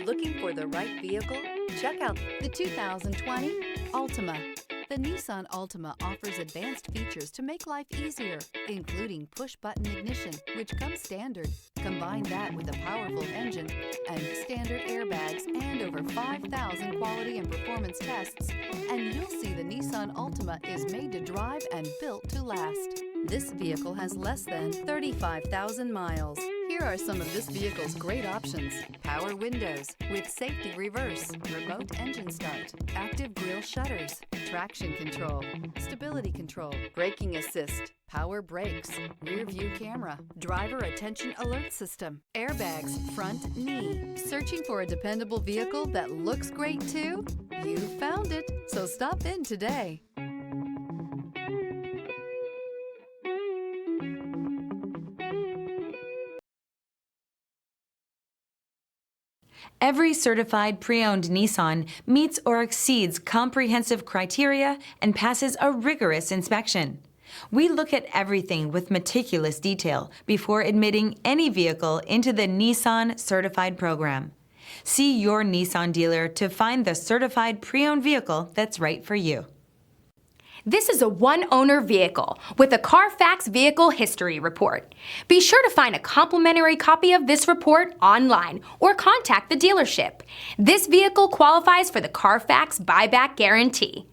Looking for the right vehicle? Check out the 2020 Altima. The Nissan Altima offers advanced features to make life easier, including push-button ignition, which comes standard. Combine that with a powerful engine and standard airbags and over 5,000 quality and performance tests, and you'll see the Nissan Altima is made to drive and built to last. This vehicle has less than 35,000 miles. Here are some of this vehicle's great options: power windows with safety reverse, remote engine start, active grille shutters, traction control, stability control, braking assist, power brakes, rear view camera, driver attention alert system, airbags, front knee. Searching for a dependable vehicle that looks great too? You found it, so stop in today. Every certified pre-owned Nissan meets or exceeds comprehensive criteria and passes a rigorous inspection. We look at everything with meticulous detail before admitting any vehicle into the Nissan Certified program. See your Nissan dealer to find the certified pre-owned vehicle that's right for you. This is a one-owner vehicle with a Carfax Vehicle History Report. Be sure to find a complimentary copy of this report online or contact the dealership. This vehicle qualifies for the Carfax Buyback Guarantee.